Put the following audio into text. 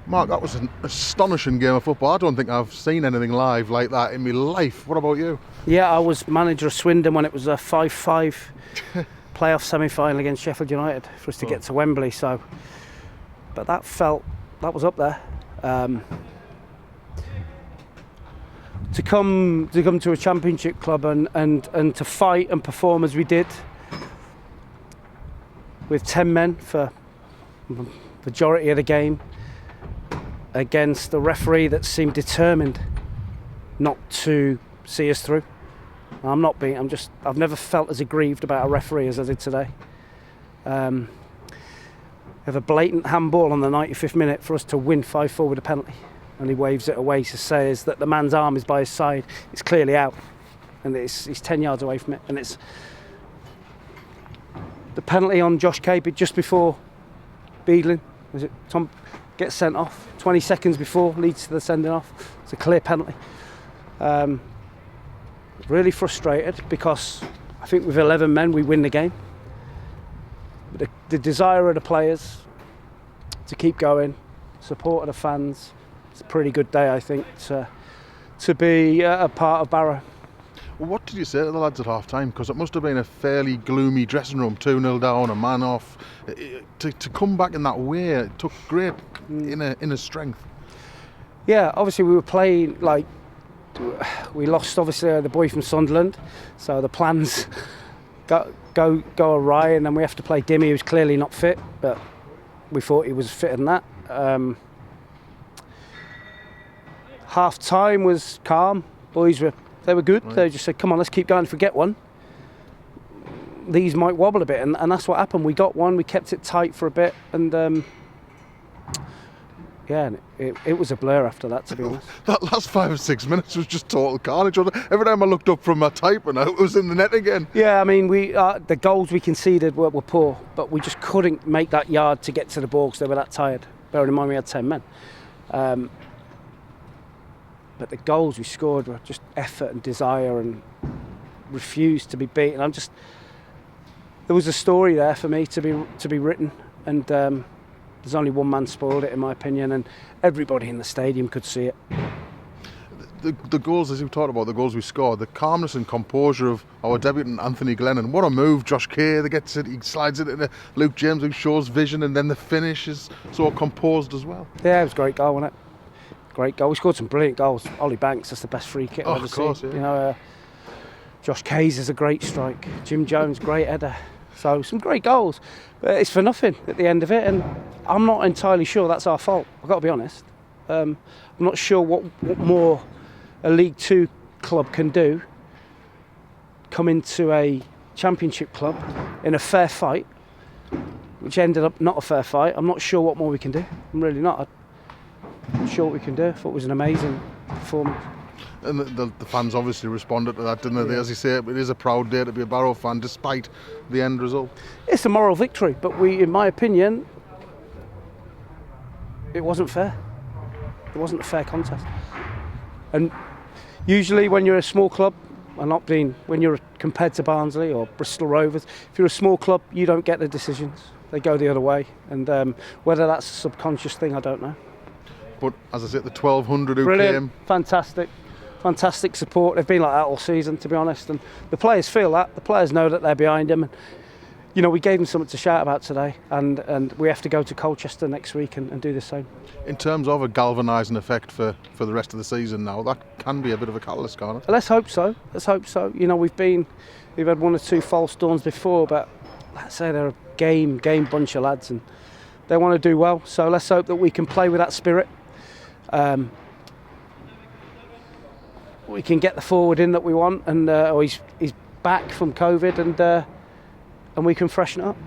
Mark, that was an astonishing game of football. I don't think I've seen anything live like that in my life. What about you? Yeah, I was manager of Swindon when it was a 5-5 playoff semi-final against Sheffield United for us to get to Wembley. So, but that was up there. To come to a championship club and to fight and perform as we did with 10 men for the majority of the game against a referee that seemed determined not to see us through. I've never felt as aggrieved about a referee as I did today. We have a blatant handball on the 95th minute for us to win 5-4 with a penalty, and he waves it away to say that the man's arm is by his side. It's clearly out, and he's 10 yards away from it, and it's the penalty on Josh Capey just before Beadling. Was it Tom gets sent off 20 seconds before, leads to the sending off. It's a clear penalty. Really frustrated because I think with 11 men we win the game. The desire of the players to keep going, support of the fans. It's a pretty good day, I think, to be a part of Barrow. Well, what did you say to the lads at half time? Because it must have been a fairly gloomy dressing room, 2-0 down, a man off. To come back in that way, it took great inner strength. Yeah, obviously we were playing like we lost obviously the boy from Sunderland, so the plans go awry, and then we have to play Dimmy, who's clearly not fit, but we thought he was fitter than that. Half time was calm. Boys were good. Right. They just said, "Come on, let's keep going. If we get one, these might wobble a bit," and that's what happened. We got one. We kept it tight for a bit, and it was a blur after that, to be honest. That last 5 or 6 minutes was just total carnage. Every time I looked up from my typing, it was in the net again. Yeah, I mean, the goals we conceded were poor, but we just couldn't make that yard to get to the ball because they were that tired. Bearing in mind we had 10 men. But the goals we scored were just effort and desire and refused to be beaten. There was a story there for me to be written, and there's only one man spoiled it, in my opinion, and everybody in the stadium could see it. The goals, as you've talked about, the goals we scored, the calmness and composure of our debutant Anthony Glennon. What a move, Josh Kay, he slides it into Luke James, who shows vision, and then the finish is so composed as well. Yeah, it was a great goal, wasn't it? Great goal. We scored some brilliant goals. Ollie Banks, that's the best free kick I've ever seen. Yeah. You know, Josh Kay's is a great strike. Jim Jones, great header. So some great goals, but it's for nothing at the end of it, and I'm not entirely sure that's our fault. I've got to be honest. I'm not sure what more a League Two club can do. Come into a Championship club in a fair fight, which ended up not a fair fight. I'm not sure what more we can do. I'm really not. I'm not sure what we can do. I thought it was an amazing performance. And the fans obviously responded to that, didn't they? As you say, it is a proud day to be a Barrow fan, despite the end result. It's a moral victory, but in my opinion, it wasn't fair. It wasn't a fair contest. And usually when you're a small club, when you're compared to Barnsley or Bristol Rovers, if you're a small club, you don't get the decisions. They go the other way. And whether that's a subconscious thing, I don't know. But as I said, the 1,200 who Brilliant. came. Fantastic support. They've been like that all season, to be honest, and the players feel that. The players know that they're behind them, and you know, we gave them something to shout about today, and we have to go to Colchester next week and do the same. In terms of a galvanising effect for the rest of the season now, that can be a bit of a catalyst, can't it? Let's hope so. You know, we've had one or two false dawns before, but let's say they're a game bunch of lads, and they want to do well. So let's hope that we can play with that spirit. We can get the forward in that we want, and he's back from COVID, and we can freshen it up.